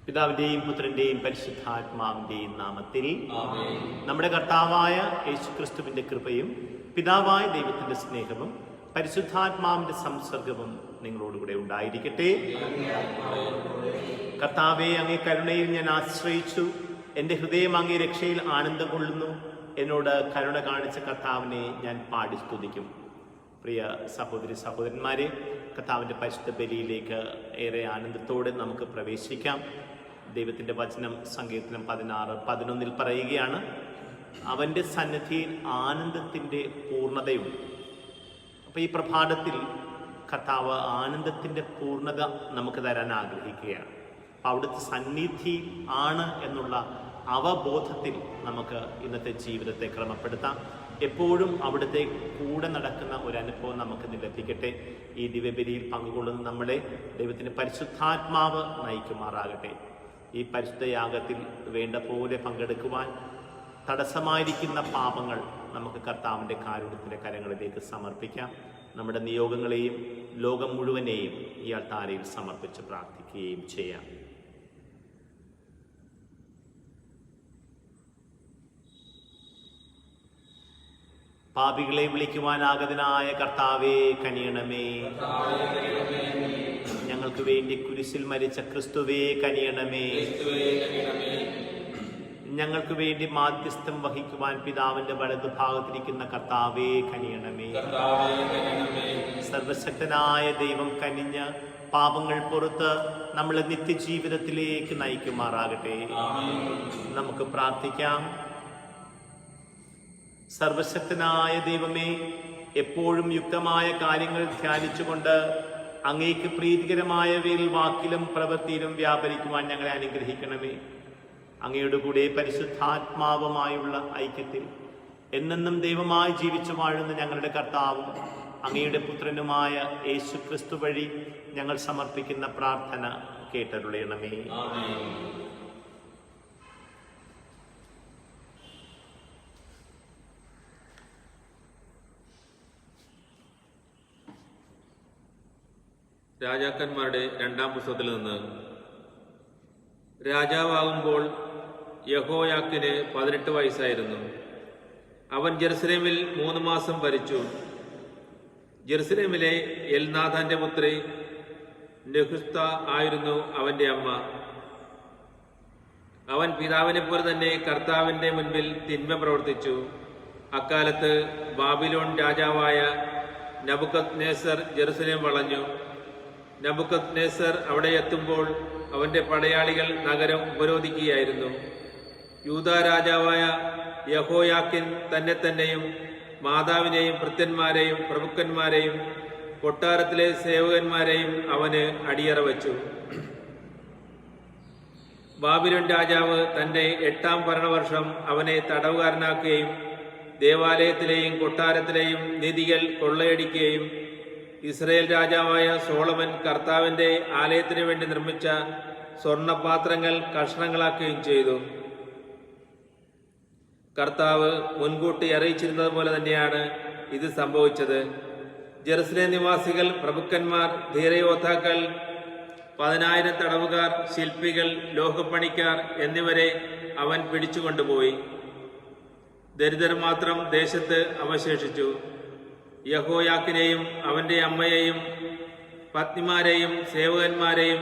പിതാവിന്റെയും പുത്രന്റെയും പരിശുദ്ധാത്മാവിന്റെയും നാമത്തിൽ നമ്മുടെ കർത്താവായ യേശുക്രിസ്തുവിന്റെ കൃപയും പിതാവായ ദൈവത്തിന്റെ സ്നേഹവും പരിശുദ്ധാത്മാവിന്റെ സംസർഗവും നിങ്ങളോടുകൂടെ ഉണ്ടായിരിക്കട്ടെ. കർത്താവെ, അങ്ങേ കരുണയിൽ ഞാൻ ആശ്രയിച്ചു. എൻ്റെ ഹൃദയം അങ്ങേ രക്ഷയിൽ ആനന്ദം കൊള്ളുന്നു. എന്നോട് കരുണ കാണിച്ച കർത്താവിനെ ഞാൻ പാടി സ്തുതിക്കും. പ്രിയ സഹോദരി സഹോദരന്മാരെ, കർത്താവിൻ്റെ പരിശുദ്ധ ബലിയിലേക്ക് ഏറെ ആനന്ദത്തോടെ നമുക്ക് പ്രവേശിക്കാം. ദൈവത്തിൻ്റെ വചനം സങ്കീർത്തനം 16:11 പറയുകയാണ്, അവൻ്റെ സന്നിധിയിൽ ആനന്ദത്തിൻ്റെ പൂർണ്ണതയുണ്ട്. അപ്പോൾ ഈ പ്രഭാതത്തിൽ കർത്താവ് ആനന്ദത്തിൻ്റെ പൂർണ്ണത നമുക്ക് തരാൻ ആഗ്രഹിക്കുകയാണ്. അപ്പം അവിടുത്തെ സന്നിധി ആണ് എന്നുള്ള അവബോധത്തിൽ നമുക്ക് ഇന്നത്തെ ജീവിതത്തെ ക്രമപ്പെടുത്താം. എപ്പോഴും അവിടുത്തെ കൂടെ നടക്കുന്ന ഒരു അനുഭവം നമുക്ക് ലഭിക്കട്ടെ. ഈ ദിവ്യബലിയിൽ പങ്കുകൊള്ളുന്ന നമ്മളെ ദൈവത്തിൻ്റെ പരിശുദ്ധാത്മാവ് നയിക്കുമാറാകട്ടെ. ഈ പരിശുദ്ധ യാഗത്തിൽ വേണ്ട പോലെ പങ്കെടുക്കുവാൻ തടസ്സമായിരിക്കുന്ന പാപങ്ങൾ നമുക്ക് കർത്താവിൻ്റെ കാരുണ്യത്തിൻ്റെ കരങ്ങളിലേക്ക് സമർപ്പിക്കാം. നമ്മുടെ നിയോഗങ്ങളെയും ലോകം മുഴുവനെയും ഈ അൾത്താരയിൽ സമർപ്പിച്ച് പ്രാർത്ഥിക്കുകയും ചെയ്യാം. പാപികളെ വിളിക്കുവാനാഗതനായ കർത്താവേ കനിയണമേ. ഞങ്ങൾക്ക് വേണ്ടി കുരിശിൽ മരിച്ച ക്രിസ്തുവേ കനിയണമേ. ഞങ്ങൾക്ക് വേണ്ടി മാധ്യസ്ഥം വഹിക്കുവാൻ പിതാവിന്റെ വലതുഭാഗത്തിരിക്കുന്ന കർത്താവേ കനിയണമേ. സർവശക്തനായ ദൈവം കനിഞ്ഞ് പാപങ്ങൾ പുറത്ത് നമ്മളെ നിത്യജീവിതത്തിലേക്ക് നയിക്കുമാറാകട്ടെ. നമുക്ക് പ്രാർത്ഥിക്കാം. സർവശക്തനായ ദൈവമേ, എപ്പോഴും യുക്തമായ കാര്യങ്ങൾ ധ്യാനിച്ചുകൊണ്ട് അങ്ങേക്ക് പ്രീതികരമായവയിൽ വാക്കിലും പ്രവൃത്തിയിലും വ്യാപരിക്കുവാൻ ഞങ്ങളെ അനുഗ്രഹിക്കണമേ. അങ്ങയുടെ കൂടെ പരിശുദ്ധാത്മാവുമായുള്ള ഐക്യത്തിൽ എന്നെന്നും ദൈവമായി ജീവിച്ചു വാഴുന്ന ഞങ്ങളുടെ കർത്താവും അങ്ങയുടെ പുത്രനുമായ യേശുക്രിസ്തു വഴി ഞങ്ങൾ സമർപ്പിക്കുന്ന പ്രാർത്ഥന കേട്ടരുളയണമേ. രാജാക്കന്മാരുടെ 2-ാം പുസ്തകത്തിൽ നിന്ന്. രാജാവാകുമ്പോൾ യഹോയാക്കിന് 18 വയസ്സായിരുന്നു. അവൻ ജെറുസലേമിൽ 3 മാസം ഭരിച്ചു. ജെറുസലേമിലെ എൽനാഥാന്റെ പുത്രി നെഹുസ്ത ആയിരുന്നു അവന്റെ അമ്മ. അവൻ പിതാവിനെ പോലെ തന്നെ കർത്താവിന്റെ മുൻപിൽ തിന്മ പ്രവർത്തിച്ചു. അക്കാലത്ത് ബാബിലോൺ രാജാവായ നബുക്കദ്നേസർ ജെറുസലേം വളഞ്ഞു. നബുക്കദ്നേസർ അവിടെ എത്തുമ്പോൾ അവന്റെ പടയാളികൾ നഗരം ഉപരോധിക്കുകയായിരുന്നു. യൂദാ രാജാവായ യഹോയാക്കിൻ തന്നെയും മാതാവിനെയും ഭൃത്യന്മാരെയും പ്രഭുക്കന്മാരെയും കൊട്ടാരത്തിലെ സേവകന്മാരെയും അവന് അടിയറ വച്ചു. ബാബിലോൺ രാജാവ് തന്റെ 8-ാം ഭരണവർഷം അവനെ തടവുകാരനാക്കുകയും ദേവാലയത്തിലെയും കൊട്ടാരത്തിലെയും നിധികൾ കൊള്ളയടിക്കുകയും ഇസ്രയേൽ രാജാവായ സോളമൻ കർത്താവിന്റെ ആലയത്തിന് വേണ്ടി നിർമ്മിച്ച സ്വർണപാത്രങ്ങൾ കഷ്ണങ്ങളാക്കുകയും ചെയ്തു. കർത്താവ് മുൻകൂട്ടി അറിയിച്ചിരുന്നത് പോലെ തന്നെയാണ് ഇത് സംഭവിച്ചത്. ജെറുസലേം നിവാസികൾ, പ്രഭുക്കന്മാർ, ധീരയോദ്ധാക്കൾ, 10,000 തടവുകാർ, ശില്പികൾ, ലോഹപ്പണിക്കാർ എന്നിവരെ അവൻ പിടിച്ചുകൊണ്ടുപോയി. ദരിദ്രർ മാത്രം ദേശത്ത് അവശേഷിച്ചു. യഹോയാക്കിനെയും അവന്റെ അമ്മയെയും പത്നിമാരെയും സേവകന്മാരെയും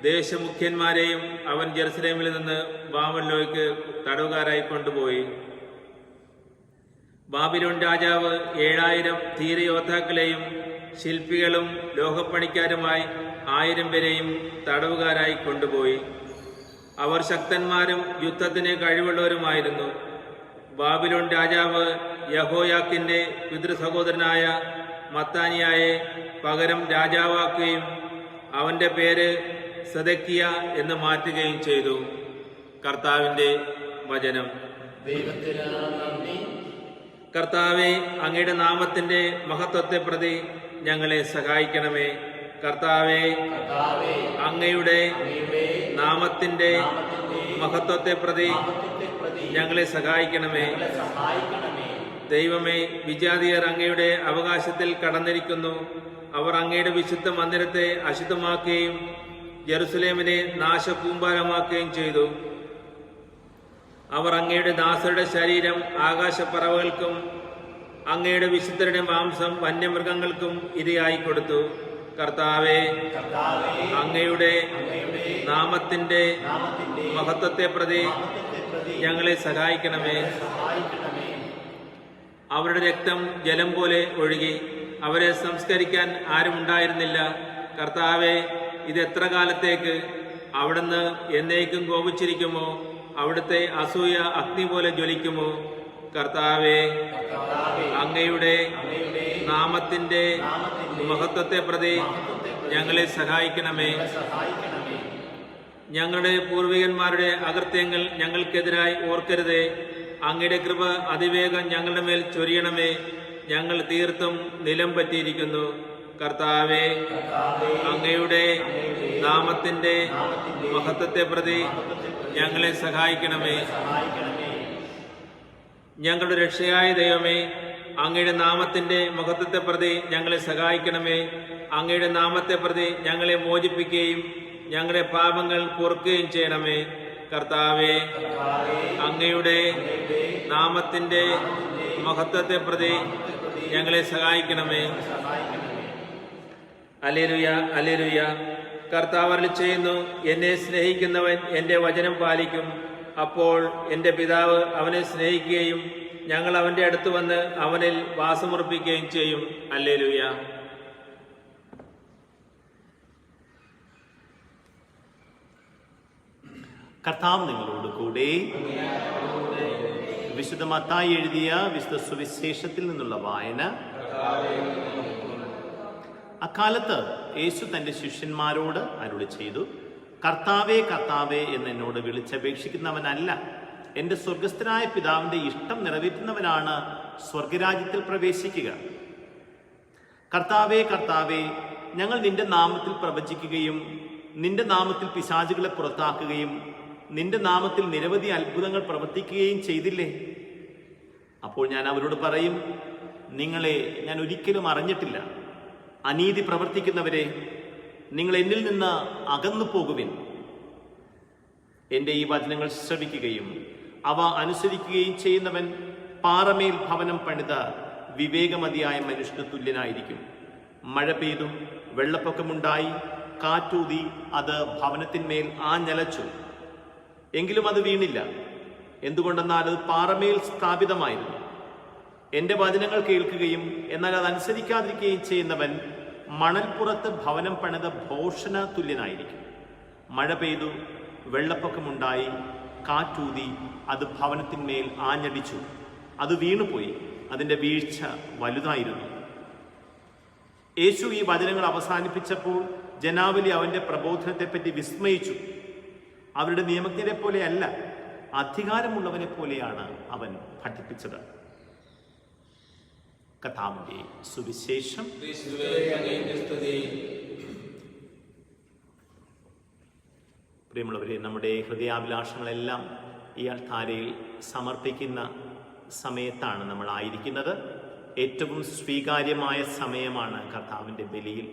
ദേശമുഖ്യന്മാരെയും അവൻ ജെറുസലേമിൽ നിന്ന് ബാബിലോണിലേക്ക് തടവുകാരായി കൊണ്ടുപോയി. ബാബിലോൺ രാജാവ് 7,000 ധീരയോദ്ധാക്കളെയും ശില്പികളും ലോഹപ്പണിക്കാരുമായി 1000 പേരെയും തടവുകാരായി കൊണ്ടുപോയി. അവർ ശക്തന്മാരും യുദ്ധത്തിന് കഴിവുള്ളവരുമായിരുന്നു. ബാബിലോൺ രാജാവ് യഹോയാക്കിന്റെ പിതൃസഹോദരനായ മത്താനിയായെ പകരം രാജാവാക്കുകയും അവന്റെ പേര് സെദക്കിയ എന്ന് മാറ്റുകയും ചെയ്തു. കർത്താവിന്റെ വചനം. കർത്താവെ, അങ്ങയുടെ നാമത്തിന്റെ മഹത്വത്തെ പ്രതി ഞങ്ങളെ സഹായിക്കണമേ. കർത്താവെ, അങ്ങയുടെ നാമത്തിന്റെ മഹത്വത്തെ പ്രതി ഞങ്ങളെ സഹായിക്കണമേ. ദൈവമേ, വിജാതിയർ അങ്ങയുടെ അവകാശത്തിൽ കടന്നിരിക്കുന്നു. അവർ അങ്ങയുടെ വിശുദ്ധ മന്ദിരത്തെ അശുദ്ധമാക്കുകയും ജെറുസലേമിനെ നാശകൂമ്പാരമാക്കുകയും ചെയ്തു. അവർ അങ്ങയുടെ ദാസരുടെ ശരീരം ആകാശപ്പറവകൾക്കും അങ്ങയുടെ വിശുദ്ധരുടെ മാംസം വന്യമൃഗങ്ങൾക്കും ഇരയായി കൊടുത്തു. കർത്താവേ, അങ്ങയുടെ നാമത്തിന്റെ മഹത്വത്തെ പ്രതി ഞങ്ങളെ സഹായിക്കണമേ. അവരുടെ രക്തം ജലം പോലെ ഒഴുകി, അവരെ സംസ്കരിക്കാൻ ആരുമുണ്ടായിരുന്നില്ല. കർത്താവെ, ഇത് എത്ര കാലത്തേക്ക്? അവിടുന്ന് എന്നേക്കും കോപിച്ചിരിക്കുമോ? അവിടുത്തെ അസൂയ അഗ്നി പോലെ ജ്വലിക്കുമോ? കർത്താവെ, അങ്ങയുടെ നാമത്തിന്റെ മഹത്വത്തെ പ്രതി ഞങ്ങളെ സഹായിക്കണമേ. ഞങ്ങളുടെ പൂർവികന്മാരുടെ അകൃത്യങ്ങൾ ഞങ്ങൾക്കെതിരായി ഓർക്കരുതേ. അങ്ങയുടെ കൃപ അതിവേഗം ഞങ്ങളുടെ മേൽ ചൊരിയണമേ. ഞങ്ങൾ തീർത്തും നിലം പറ്റിയിരിക്കുന്നു. കർത്താവെ, അങ്ങയുടെ നാമത്തിന്റെ മഹത്വത്തെ പ്രതി ഞങ്ങളെ സഹായിക്കണമേ. ഞങ്ങളുടെ രക്ഷയായ ദൈവമേ, അങ്ങയുടെ നാമത്തിന്റെ മഹത്വത്തെ പ്രതി ഞങ്ങളെ സഹായിക്കണമേ. അങ്ങയുടെ നാമത്തെ പ്രതി ഞങ്ങളെ മോചിപ്പിക്കുകയും ഞങ്ങളുടെ പാപങ്ങൾ പൊറുക്കുകയും ചെയ്യണമേ. കർത്താവെ, അങ്ങയുടെ നാമത്തിന്റെ മഹത്വത്തെ പ്രതി ഞങ്ങളെ സഹായിക്കണമേ. Hallelujah, hallelujah. കർത്താവ് അരുളിച്ചെയ്യുന്നു, എന്നെ സ്നേഹിക്കുന്നവൻ എൻ്റെ വചനം പാലിക്കും. അപ്പോൾ എൻ്റെ പിതാവ് അവനെ സ്നേഹിക്കുകയും ഞങ്ങൾ അവൻ്റെ അടുത്ത് വന്ന് അവനിൽ വാസമുറപ്പിക്കുകയും ചെയ്യും. ഹല്ലേലൂയ. കർത്താവ് നിങ്ങളോട് കൂടെ. വിശുദ്ധ മത്തായി എഴുതിയ വിശുദ്ധ സുവിശേഷത്തിൽ നിന്നുള്ള വായന. അക്കാലത്ത് യേശു തന്റെ ശിഷ്യന്മാരോട് അരുളി ചെയ്തു, കർത്താവേ, കർത്താവേ എന്ന് എന്നോട് വിളിച്ചപേക്ഷിക്കുന്നവനല്ല, എൻ്റെ സ്വർഗസ്ഥനായ പിതാവിന്റെ ഇഷ്ടം നിറവേറ്റുന്നവനാണ് സ്വർഗരാജ്യത്തിൽ പ്രവേശിക്കുക. കർത്താവേ, കർത്താവേ, ഞങ്ങൾ നിന്റെ നാമത്തിൽ പ്രവചിക്കുകയും നിന്റെ നാമത്തിൽ പിശാചുകളെ പുറത്താക്കുകയും നിന്റെ നാമത്തിൽ നിരവധി അത്ഭുതങ്ങൾ പ്രവർത്തിക്കുകയും ചെയ്തില്ലേ? അപ്പോൾ ഞാൻ അവരോട് പറയും, നിങ്ങളെ ഞാൻ ഒരിക്കലും അറിഞ്ഞിട്ടില്ല. അനീതി പ്രവർത്തിക്കുന്നവരെ, നിങ്ങൾ എന്നിൽ നിന്ന് അകന്നു പോകുവിൻ. എൻ്റെ ഈ വചനങ്ങൾ ശ്രവിക്കുകയും അവ അനുസരിക്കുകയും ചെയ്യുന്നവൻ പാറമേൽ ഭവനം പണിത വിവേകമതിയായ മനുഷ്യന് തുല്യനായിരിക്കും. മഴ പെയ്തു, വെള്ളപ്പൊക്കമുണ്ടായി, കാറ്റൂതി, അത് ഭവനത്തിന്മേൽ ആഞ്ഞലച്ചു. എങ്കിലും അത് വീണില്ല. എന്തുകൊണ്ടെന്നാൽ അത് പാറമേൽ സ്ഥാപിതമായിരുന്നു. എൻ്റെ വചനങ്ങൾ കേൾക്കുകയും എന്നാൽ അത് അനുസരിക്കാതിരിക്കുകയും ചെയ്യുന്നവൻ മണൽപ്പുറത്ത് ഭവനം പണിത ഭോഷന് തുല്യനായിരിക്കും. മഴ പെയ്തു, വെള്ളപ്പൊക്കമുണ്ടായി, കാറ്റൂതി, അത് ഭവനത്തിന്മേൽ ആഞ്ഞടിച്ചു. അത് വീണുപോയി, അതിൻ്റെ വീഴ്ച വലുതായിരുന്നു. യേശു ഈ വചനങ്ങൾ അവസാനിപ്പിച്ചപ്പോൾ ജനാവലി അവൻ്റെ പ്രബോധനത്തെപ്പറ്റി വിസ്മയിച്ചു. അവരുടെ നിയമജ്ഞരെ പോലെയല്ല, അധികാരമുള്ളവനെ പോലെയാണ് അവൻ പഠിപ്പിച്ചത്. കർത്താവിന്റെ സുവിശേഷം. പ്രിയമുള്ളവരെ, നമ്മുടെ ഹൃദയാഭിലാഷങ്ങളെല്ലാം ഈ അൾത്താരയിൽ സമർപ്പിക്കുന്ന സമയത്താണ് നമ്മൾ ആയിരിക്കുന്നത്. ഏറ്റവും സ്വീകാര്യമായ സമയമാണ് കർത്താവിൻ്റെ ബലിയിൽ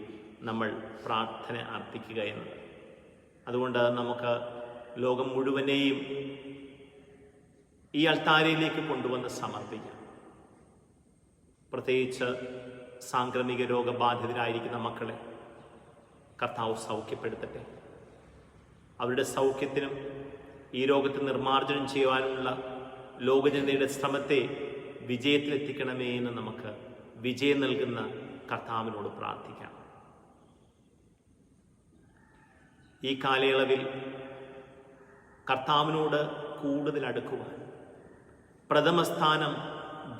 നമ്മൾ പ്രാർത്ഥന അർപ്പിക്കുക എന്നത്. അതുകൊണ്ട് നമുക്ക് ലോകം മുഴുവനെയും ഈ അൾത്താരയിലേക്ക് കൊണ്ടുവന്ന് സമർപ്പിക്കാം. പ്രത്യേകിച്ച് സാംക്രമിക രോഗബാധിതരായിരിക്കുന്ന മക്കളെ കർത്താവ് സൗഖ്യപ്പെടുത്തട്ടെ. അവരുടെ സൗഖ്യത്തിനും ഈ രോഗത്തെ നിർമ്മാർജ്ജനം ചെയ്യുവാനുള്ള ലോകജനതയുടെ ശ്രമത്തെ വിജയത്തിലെത്തിക്കണമേ എന്ന് നമുക്ക് വിജയം നൽകുന്ന കർത്താവിനോട് പ്രാർത്ഥിക്കാം. ഈ കാലയളവിൽ കർത്താവിനോട് കൂടുതൽ അടുക്കുവാൻ, പ്രഥമസ്ഥാനം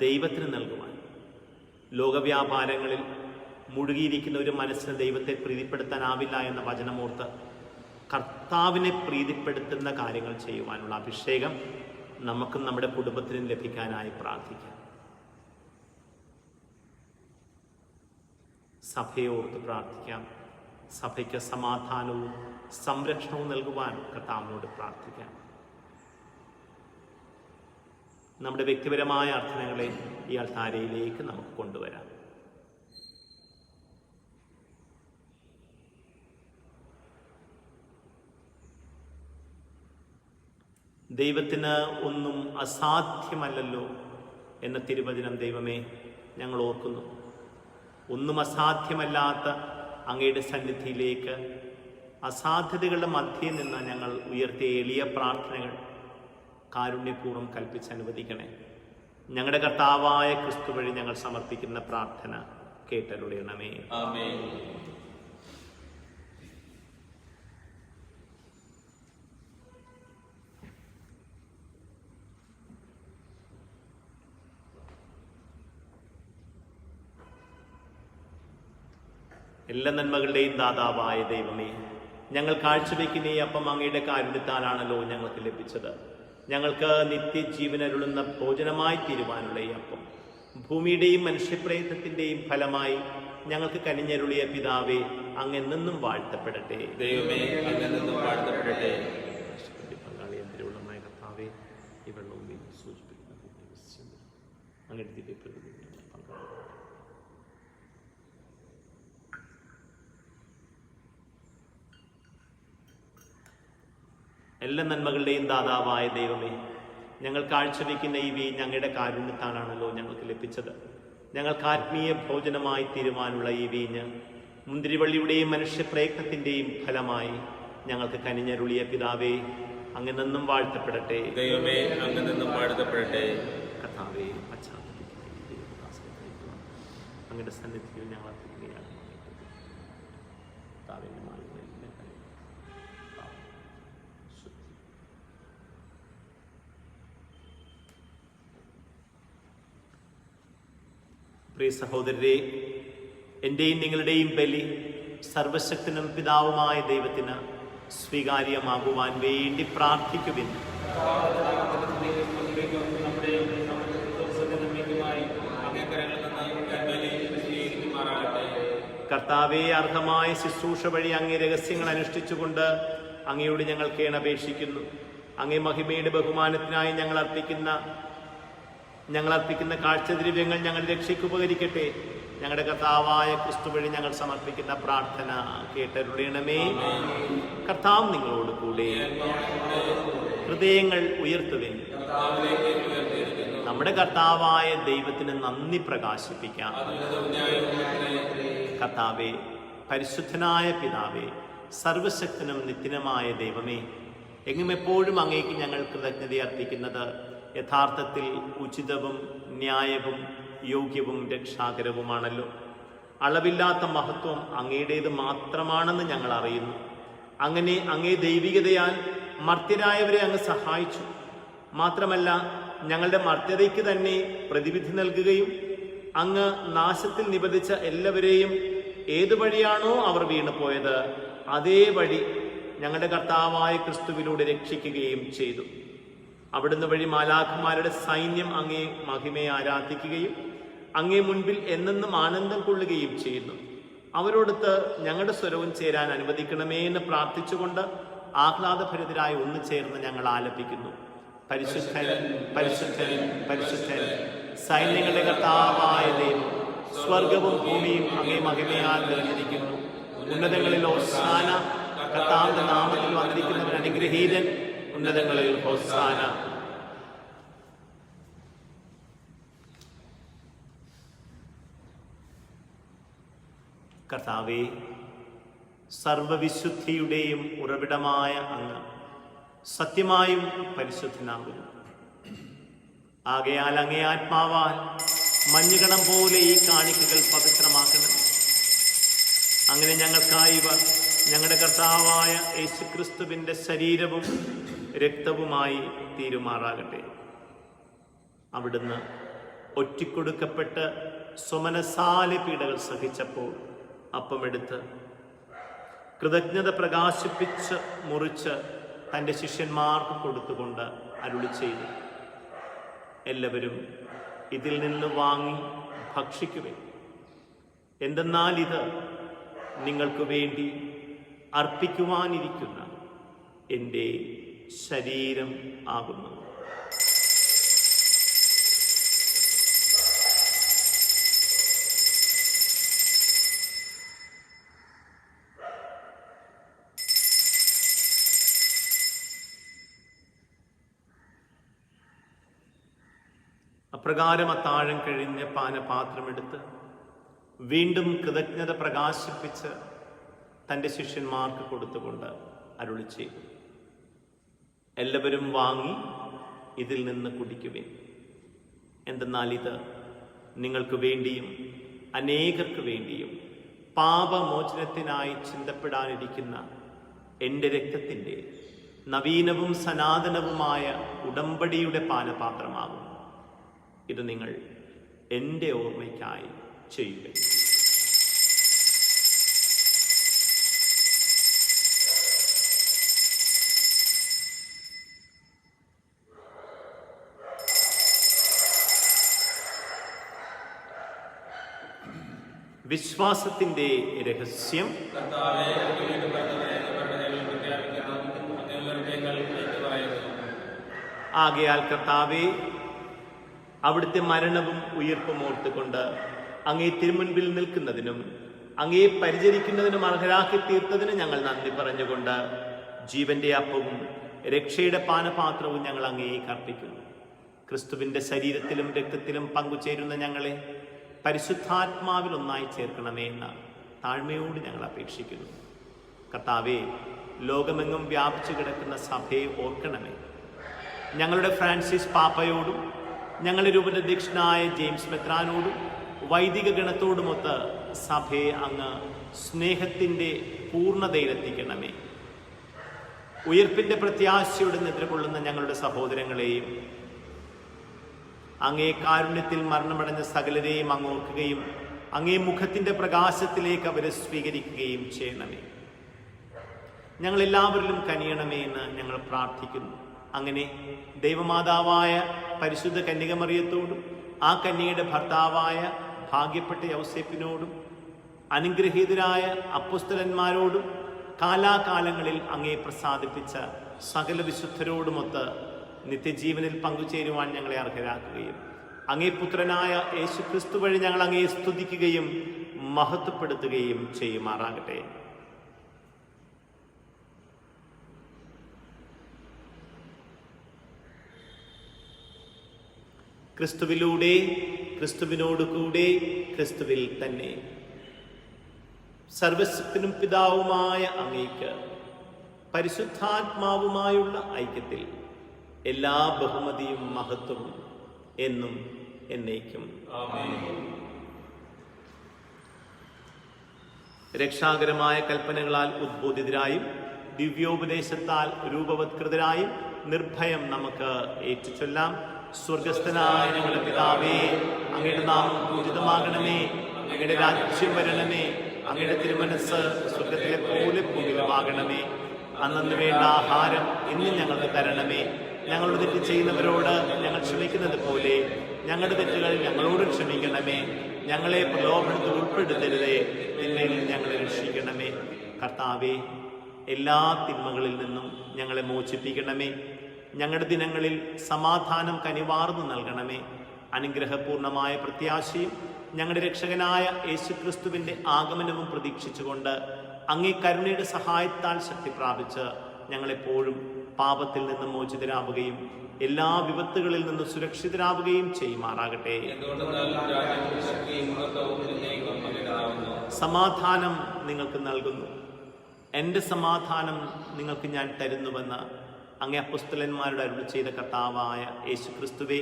ദൈവത്തിന് നൽകുവാൻ, ലോകവ്യാപാരങ്ങളിൽ മുഴുകിയിരിക്കുന്ന ഒരു മനസ്സിന് ദൈവത്തെ പ്രീതിപ്പെടുത്താനാവില്ല എന്ന വചനമോർത്ത് കർത്താവിനെ പ്രീതിപ്പെടുത്തുന്ന കാര്യങ്ങൾ ചെയ്യുവാനുള്ള അഭിഷേകം നമുക്കും നമ്മുടെ കുടുംബത്തിനും ലഭിക്കാനായി പ്രാർത്ഥിക്കാം. സഭയോർത്ത് പ്രാർത്ഥിക്കാം. സഭയ്ക്ക് സമാധാനവും സംരക്ഷണവും നൽകുവാൻ കർത്താവിനോട് പ്രാർത്ഥിക്കാം. നമ്മുടെ വ്യക്തിപരമായ അർത്ഥനകളെ ഈ അൾത്താരയിലേക്ക് നമുക്ക് കൊണ്ടുവരാം. ദൈവത്തിന് ഒന്നും അസാധ്യമല്ലല്ലോ എന്ന തിരുവചനം ദൈവമേ ഞങ്ങൾ ഓർക്കുന്നു. ഒന്നും അസാധ്യമല്ലാത്ത അങ്ങയുടെ സന്നിധിയിലേക്ക് അസാധ്യതകളുടെ മധ്യേ നിന്ന് ഞങ്ങൾ ഉയർത്തിയ എളിയ പ്രാർത്ഥനകൾ കാരുണ്യപൂർവ്വം കൽപ്പിച്ച് അനുവദിക്കണേ. ഞങ്ങളുടെ കർത്താവായ ക്രിസ്തു വഴി ഞങ്ങൾ സമർപ്പിക്കുന്ന പ്രാർത്ഥന കേട്ടരുളയണമേ. ആമേൻ. എല്ലാ നന്മകളുടെയും ദാതാവായ ദൈവമേ, ഞങ്ങൾ കാഴ്ചവെക്കുന്ന ഈ അപ്പം അങ്ങയുടെ കാരുണ്യത്താലാണല്ലോ ഞങ്ങൾക്ക് ലഭിച്ചത്. ഞങ്ങൾക്ക് നിത്യജീവനരുളുന്ന ഭോജനമായി തീരുവാനുള്ള ഈ അപ്പം ഭൂമിയുടെയും മനുഷ്യപ്രയത്നത്തിന്റെയും ഫലമായി ഞങ്ങൾക്ക് കനിഞ്ഞരുളിയ പിതാവേ, അങ്ങ് എന്നെന്നും വാഴ്ത്തപ്പെടട്ടെ. ദൈവമേ, അങ്ങ് എന്നെന്നും വാഴ്ത്തപ്പെടട്ടെ. പങ്കാളി എന്തിരുള്ളമായ കർത്താവേ, ഈ വെള്ളവും സൂചിപ്പിക്കുന്ന അങ്ങയുടെ ദിവ്യപ്രകൃതി പങ്കാളി. എല്ലാ നന്മകളുടെയും ദാതാവായ ദൈവമേ, ഞങ്ങൾ കാഴ്ചവെക്കുന്ന ഈ വീഞ്ഞ് ഞങ്ങളുടെ കാരുണ്യത്താലാണല്ലോ ഞങ്ങൾക്ക് ലഭിച്ചത്. ഞങ്ങൾക്ക് ആത്മീയ ഭോജനമായി തീരുവാനുള്ള ഈ വീഞ്ഞ് മുന്തിരിവള്ളിയുടെയും മനുഷ്യപ്രയത്നത്തിന്റെയും ഫലമായി ഞങ്ങൾക്ക് കനിഞ്ഞരുളിയ പിതാവേ, അങ്ങ് നിന്നും വാഴ്ത്തപ്പെടട്ടെ. ദൈവമേ, അങ്ങ് നിന്നും വാഴ്ത്തപ്പെടട്ടെ. കർത്താവേ, അങ്ങയുടെ സന്നിധിയിൽ ഞങ്ങൾ അർപ്പിക്കുകയാണ്. പ്രിയ സഹോദരരെ, എൻ്റെയും നിങ്ങളുടെയും ബലി സർവശക്തനും പിതാവുമായ ദൈവത്തിന് സ്വീകാര്യമാകുവാൻ വേണ്ടി പ്രാർത്ഥിക്കുവിൻ. കർത്താവെ, അർഹമായ ശുശ്രൂഷ വഴി അങ്ങേ രഹസ്യങ്ങൾ അനുഷ്ഠിച്ചുകൊണ്ട് അങ്ങയോട് ഞങ്ങൾ കേണപേക്ഷിക്കുന്നു. അങ്ങേ മഹിമയുടെ ബഹുമാനത്തിനായി ഞങ്ങൾ അർപ്പിക്കുന്ന കാഴ്ചദ്രവ്യങ്ങൾ ഞങ്ങളുടെ രക്ഷയ്ക്ക് ഉപകരിക്കട്ടെ. ഞങ്ങളുടെ കർത്താവായ ക്രിസ്തു വഴി ഞങ്ങൾ സമർപ്പിക്കുന്ന പ്രാർത്ഥന കേട്ടരുളയണമേ. കർത്താവ് നിങ്ങളോട് കൂടെ. ഹൃദയങ്ങൾ ഉയർത്തുവിൻ. നമ്മുടെ കർത്താവായ ദൈവത്തിന് നന്ദി പ്രകാശിപ്പിക്കാം. കർത്താവേ, പരിശുദ്ധനായ പിതാവേ, സർവശക്തനും നിത്യനുമായ ദൈവമേ, എങ്ങും എപ്പോഴും അങ്ങേക്ക് ഞങ്ങൾ കൃതജ്ഞത അർപ്പിക്കുന്നത് യഥാർത്ഥത്തിൽ ഉചിതവും ന്യായവും യോഗ്യവും രക്ഷാകരവുമാണല്ലോ. അളവില്ലാത്ത മഹത്വം അങ്ങയുടേത് മാത്രമാണെന്ന് ഞങ്ങൾ അറിയുന്നു. അങ്ങനെ അങ്ങേ ദൈവികതയാൽ മർത്യരായവരെ അങ്ങ് സഹായിച്ചു. മാത്രമല്ല, ഞങ്ങളുടെ മർത്യതയ്ക്ക് തന്നെ പ്രതിവിധി നൽകുകയും അങ്ങ് നാശത്തിൽ നിബന്ധിച്ച എല്ലാവരെയും ഏതു വഴിയാണോ അവർ വീണുപോയത് അതേ വഴി ഞങ്ങളുടെ കർത്താവായ ക്രിസ്തുവിലൂടെ രക്ഷിക്കുകയും ചെയ്തു. അവിടുന്ന് വഴി മാലാഖമാരുടെ സൈന്യം അങ്ങേ മഹിമയെ ആരാധിക്കുകയും അങ്ങേ മുൻപിൽ എന്നെന്നും ആനന്ദം കൊള്ളുകയും ചെയ്യുന്നു. അവരോടൊത്ത് ഞങ്ങളുടെ സ്വരവും ചേരാൻ അനുവദിക്കണമേ എന്ന് പ്രാർത്ഥിച്ചുകൊണ്ട് ആഹ്ലാദഭരിതരായി ഒന്നു ചേർന്ന് ഞങ്ങൾ ആലപിക്കുന്നു. പരിശുദ്ധൻ, പരിശുദ്ധൻ, പരിശുദ്ധൻ, സൈന്യങ്ങളുടെ കർത്താവായ ദൈവം, സ്വർഗവും ഭൂമിയും അങ്ങേ മഹിമയാൽ നിറഞ്ഞിരിക്കുന്നു. ഉന്നതങ്ങളിൽ ഹോസാന. കർത്താവിന്റെ നാമത്തിൽ വന്നിരിക്കുന്നവൻ അനുഗ്രഹീതൻ. ഉന്നതങ്ങളിൽ ഹോസാന. കർത്താവേ, സർവവിശുദ്ധിയുടെയും ഉറവിടമായ അങ്ങ് സത്യമായും പരിശുദ്ധനാകുന്നു. ആകയാൽ അങ്ങേ ആത്മാവാൽ മഞ്ഞുകണം പോലെ ഈ കാണിക്കകൾ പവിത്രമാക്കണം. അങ്ങനെ ഞങ്ങൾക്കായി ഇവ ഞങ്ങളുടെ കർത്താവായ യേശുക്രിസ്തുവിന്റെ ശരീരവും രക്തവുമായി തീരുമാറാകട്ടെ. അവിടുന്ന് ഒറ്റിക്കൊടുക്കപ്പെട്ട് സ്വമനസാലെ പീഡകൾ സഹിച്ചപ്പോൾ അപ്പമെടുത്ത് കൃതജ്ഞത പ്രകാശിപ്പിച്ച് മുറിച്ച് തൻ്റെ ശിഷ്യന്മാർക്ക് കൊടുത്തുകൊണ്ട് അരുളി ചെയ്തു, എല്ലാവരും ഇതിൽ നിന്ന് വാങ്ങി ഭക്ഷിക്കുവിൻ. എന്തെന്നാൽ ഇത് നിങ്ങൾക്ക് വേണ്ടി അർപ്പിക്കുവാനിരിക്കുന്ന എൻ്റെ ശരീരം ആകുന്നു. അപ്രകാരം അത്താഴം കഴിഞ്ഞ് പാനപാത്രമെടുത്ത് വീണ്ടും കൃതജ്ഞത പ്രകാശിപ്പിച്ച് തൻ്റെ ശിഷ്യന്മാർക്ക് കൊടുത്തുകൊണ്ട് അരുളി ചെയ്തു, എല്ലാവരും വാങ്ങി ഇതിൽ നിന്ന് കുടിക്കുവിൻ. എന്തെന്നാൽ ഇത് നിങ്ങൾക്ക് വേണ്ടിയും അനേകർക്ക് വേണ്ടിയും പാപമോചനത്തിനായി ചിന്തപ്പെടാനിരിക്കുന്ന എൻ്റെ രക്തത്തിൻ്റെ നവീനവും സനാതനവുമായ ഉടമ്പടിയുടെ പാനപാത്രമാകും. ഇത് നിങ്ങൾ എൻ്റെ ഓർമ്മയ്ക്കായി ചെയ്യുക. വിശ്വാസത്തിന്റെ രഹസ്യം. ആകയാൽ കർത്താവേ, അവിടുത്തെ മരണവും ഉയിർപ്പും ഓർത്തുകൊണ്ട് അങ്ങേ തിരുമുൻപിൽ നിൽക്കുന്നതിനും അങ്ങയെ പരിചരിക്കുന്നതിനും അർഹരാക്കി തീർത്തതിന് ഞങ്ങൾ നന്ദി പറഞ്ഞുകൊണ്ട് ജീവന്റെ അപ്പവും രക്ഷയുടെ പാനപാത്രവും ഞങ്ങൾ അങ്ങേക്ക് അർപ്പിക്കുന്നു. ക്രിസ്തുവിന്റെ ശരീരത്തിലും രക്തത്തിലും പങ്കുചേരുന്ന ഞങ്ങളെ പരിശുദ്ധാത്മാവിൽ ഒന്നായി ചേർക്കണമേ എന്ന് താഴ്മയോട് ഞങ്ങൾ അപേക്ഷിക്കുന്നു. കർത്താവേ, ലോകമെങ്ങും വ്യാപിച്ചു കിടക്കുന്ന സഭയെ ഓർക്കണമേ. ഞങ്ങളുടെ ഫ്രാൻസിസ് പാപ്പയോടും ഞങ്ങളുടെ രൂപതാധ്യക്ഷനായ ജെയിംസ് മെത്രാനോടും വൈദിക ഗണത്തോടുമൊത്ത് സഭയെ അങ്ങ് സ്നേഹത്തിൻ്റെ പൂർണ്ണതയിലെത്തിക്കണമേ. ഉയർപ്പിൻ്റെ പ്രത്യാശയോടെ നിദ്രകൊള്ളുന്ന ഞങ്ങളുടെ സഹോദരങ്ങളെയും അങ്ങേ കാരുണ്യത്തിൽ മരണമടഞ്ഞ സകലരെയും അങ്ങ് ഓർക്കുകയും അങ്ങേ മുഖത്തിൻ്റെ പ്രകാശത്തിലേക്ക് അവരെ സ്വീകരിക്കുകയും ചെയ്യണമേ. ഞങ്ങളെല്ലാവരിലും കനിയണമേ എന്ന് ഞങ്ങൾ പ്രാർത്ഥിക്കുന്നു. അങ്ങനെ ദൈവമാതാവായ പരിശുദ്ധ കന്യകമറിയത്തോടും ആ കന്യകയുടെ ഭർത്താവായ ഭാഗ്യപ്പെട്ട യൗസേപ്പിനോടും അനുഗ്രഹീതരായ അപ്പൊസ്തലന്മാരോടും കാലാകാലങ്ങളിൽ അങ്ങേ പ്രസാദിപ്പിച്ച സകല വിശുദ്ധരോടുമൊത്ത് നിത്യജീവനിൽ പങ്കുചേരുവാൻ ഞങ്ങളെ അർഹരാക്കുകയും അങ്ങേ പുത്രനായ യേശു ക്രിസ്തു വഴി ഞങ്ങൾ അങ്ങയെ സ്തുതിക്കുകയും മഹത്വപ്പെടുത്തുകയും ചെയ്യുമാറാകട്ടെ. ക്രിസ്തുവിലൂടെ, ക്രിസ്തുവിനോട് കൂടെ, ക്രിസ്തുവിൽ തന്നെ സർവശക്തനും പിതാവുമായ അങ്ങേക്ക് പരിശുദ്ധാത്മാവുമായുള്ള ഐക്യത്തിൽ എല്ലാ ബഹുമതിയും മഹത്വവും എന്നും എന്നേക്കും. രക്ഷാകരമായ കൽപ്പനകളാൽ ഉദ്ബോധിതരായും ദിവ്യോപദേശത്താൽ രൂപവത്കൃതരായും നിർഭയം നമുക്ക് ഏറ്റുചൊല്ലാം. സ്വർഗസ്ഥനായ ഞങ്ങളുടെ പിതാവേ, അങ്ങയുടെ നാമം പൂജിതമാകണമേ, അങ്ങയുടെ രാജ്യം വരണമേ, അങ്ങയുടെ തിരുമനസ്സ് സ്വർഗത്തിലെ പോലെ ഭൂമിയിലുമാകണമേ. അന്നു വേണ്ട ആഹാരം ഇന്ന് ഞങ്ങൾക്ക് തരണമേ. ഞങ്ങളുടെ തെറ്റ് ചെയ്യുന്നവരോട് ഞങ്ങൾ ക്ഷമിക്കുന്നത് പോലെ ഞങ്ങളുടെ തെറ്റുകൾ ഞങ്ങളോട് ക്ഷമിക്കണമേ. ഞങ്ങളെ പ്രലോഭനത്തിൽ ഉൾപ്പെടുത്തരുതേ, തിന്മയിൽ ഞങ്ങളെ രക്ഷിക്കണമേ. കർത്താവേ, എല്ലാ തിന്മകളിൽ നിന്നും ഞങ്ങളെ മോചിപ്പിക്കണമേ. ഞങ്ങളുടെ ദിനങ്ങളിൽ സമാധാനം കനിവാർന്നു നൽകണമേ. അനുഗ്രഹപൂർണമായ പ്രത്യാശയും ഞങ്ങളുടെ രക്ഷകനായ യേശുക്രിസ്തുവിന്റെ ആഗമനവും പ്രതീക്ഷിച്ചുകൊണ്ട് അങ്ങേ കരുണയുടെ സഹായത്താൽ ശക്തി പ്രാപിച്ച് ഞങ്ങളെപ്പോഴും പാപത്തിൽ നിന്ന് മോചിതരാവുകയും എല്ലാ വിപത്തുകളിൽ നിന്ന് സുരക്ഷിതരാവുകയും ചെയ്യുമാറാകട്ടെ. സമാധാനം നിങ്ങൾക്ക് നൽകുന്നു, എൻ്റെ സമാധാനം നിങ്ങൾക്ക് ഞാൻ തരുന്നുവെന്ന് അങ്ങേ അപ്പൊസ്തലന്മാരുടെ അരുളി ചെയ്ത കർത്താവായ യേശുക്രിസ്തുവേ,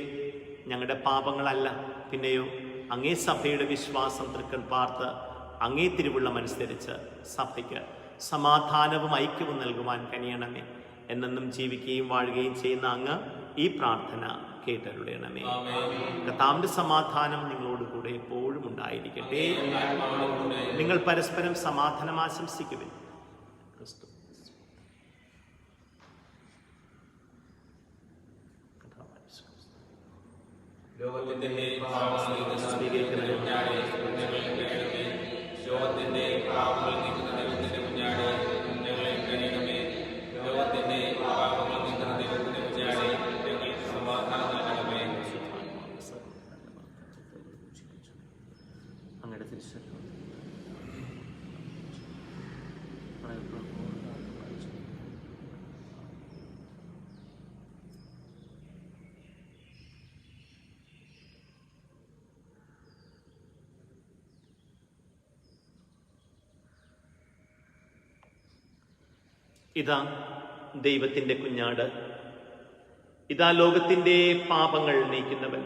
ഞങ്ങളുടെ പാപങ്ങളല്ല പിന്നെയോ അങ്ങേ സഭയുടെ വിശ്വാസം തൃക്കൺ പാർത്ത് അങ്ങേ തിരുവുള്ളമനുസരിച്ച് സഭയ്ക്ക് സമാധാനവും ഐക്യവും നൽകുവാൻ കനിയണമേ. എന്നെന്നും ജീവിക്കുകയും വാഴുകയും ചെയ്യുന്ന അങ്ങ് ഈ പ്രാർത്ഥന കേട്ടരുളയണമേ. കർത്താവിന്റെ സമാധാനം നിങ്ങളോട് കൂടെ എപ്പോഴും ഉണ്ടായിരിക്കട്ടെ. നിങ്ങൾ പരസ്പരം സമാധാനം ആശംസിക്കുവിൻ. ക്രിസ്തു ലോകത്തിന്റെ ലോകത്തിന്റെ പാപങ്ങൾ നീക്കുന്ന ദൈവത്തിന്റെ കുഞ്ഞാടെ ഞങ്ങളെ കഴിയണമേ. ലോകത്തിന്റെ പാപങ്ങൾ നീക്കുന്ന ദൈവത്തിന്റെ കുഞ്ഞാടെ ഞങ്ങൾ സമാധാനം നൽകണമേ. അങ്ങയുടെ തിരുശരീരം ഇതാ ദൈവത്തിൻ്റെ കുഞ്ഞാട്, ഇതാ ലോകത്തിൻ്റെ പാപങ്ങൾ നീക്കുന്നവൻ.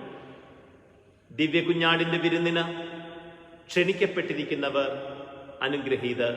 ദിവ്യ കുഞ്ഞാടിൻ്റെ വിരുന്നിന് ക്ഷണിക്കപ്പെട്ടിരിക്കുന്നവർ അനുഗ്രഹീതർ.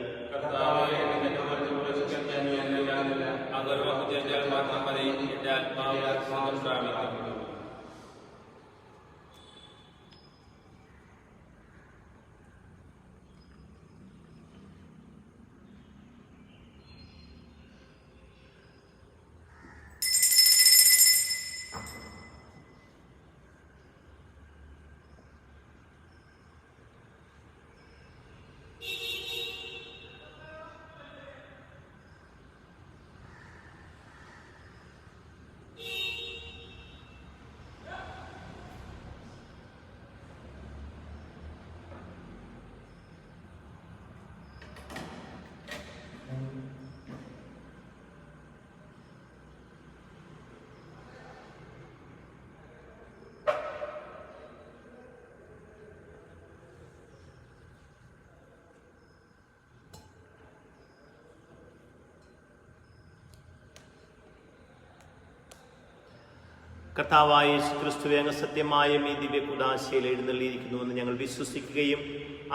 കർത്താവായ യേശുക്രിസ്തുവേ, അങ്ങ് സത്യമായും ഈ ദിവ്യ കുദാശയിൽ എഴുന്നള്ളിയിരിക്കുന്നുവെന്ന് ഞങ്ങൾ വിശ്വസിക്കുകയും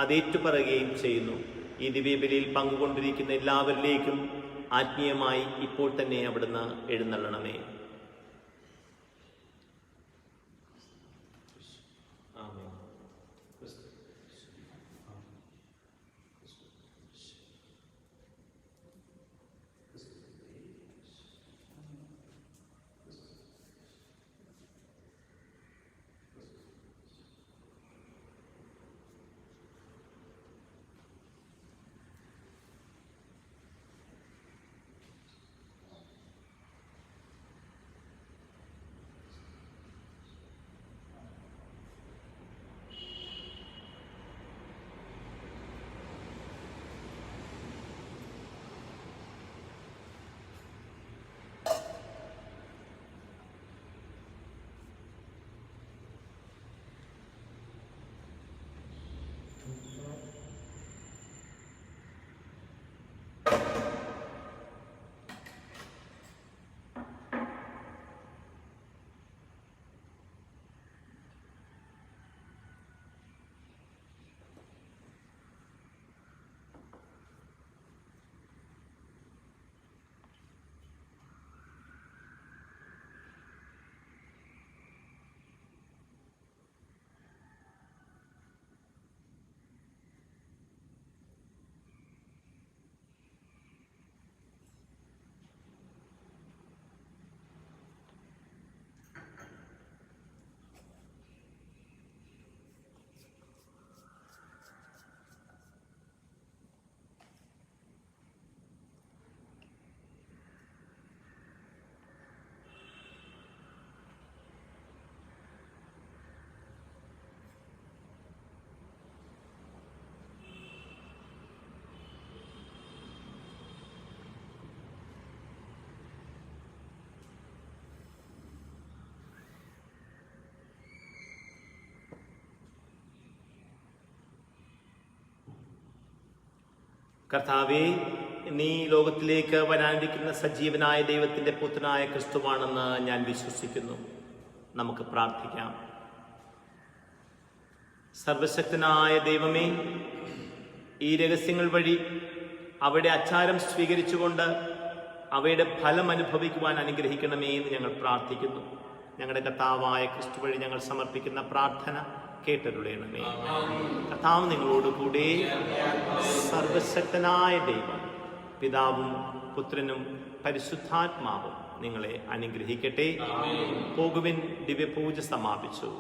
അതേറ്റുപറയുകയും ചെയ്യുന്നു. ഈ ദിവ്യബലിയിൽ പങ്കുകൊണ്ടിരിക്കുന്ന എല്ലാവരിലേക്കും ആത്മീയമായി ഇപ്പോൾ തന്നെ അവിടുന്ന് എഴുന്നള്ളണമേ. കർത്താവേ, നീ ലോകത്തിലേക്ക് വരാനിരിക്കുന്ന സജീവനായ ദൈവത്തിൻ്റെ പുത്രനായ ക്രിസ്തുവാണെന്ന് ഞാൻ വിശ്വസിക്കുന്നു. നമുക്ക് പ്രാർത്ഥിക്കാം. സർവശക്തനായ ദൈവമേ, ഈ രഹസ്യങ്ങൾ വഴി അവയുടെ ആചാരം സ്വീകരിച്ചുകൊണ്ട് അവയുടെ ഫലം അനുഭവിക്കുവാൻ അനുഗ്രഹിക്കണമേ എന്ന് ഞങ്ങൾ പ്രാർത്ഥിക്കുന്നു. ഞങ്ങളുടെ കർത്താവായ ക്രിസ്തു വഴി ഞങ്ങൾ സമർപ്പിക്കുന്ന പ്രാർത്ഥന കേട്ടരുളയണമേ. കർത്താവ് നിങ്ങളോടുകൂടെ. സർവശക്തനായ ദൈവം പിതാവും പുത്രനും പരിശുദ്ധാത്മാവും നിങ്ങളെ അനുഗ്രഹിക്കട്ടെ. പോകുവിൻ, ദിവ്യപൂജ സമാപിച്ചു.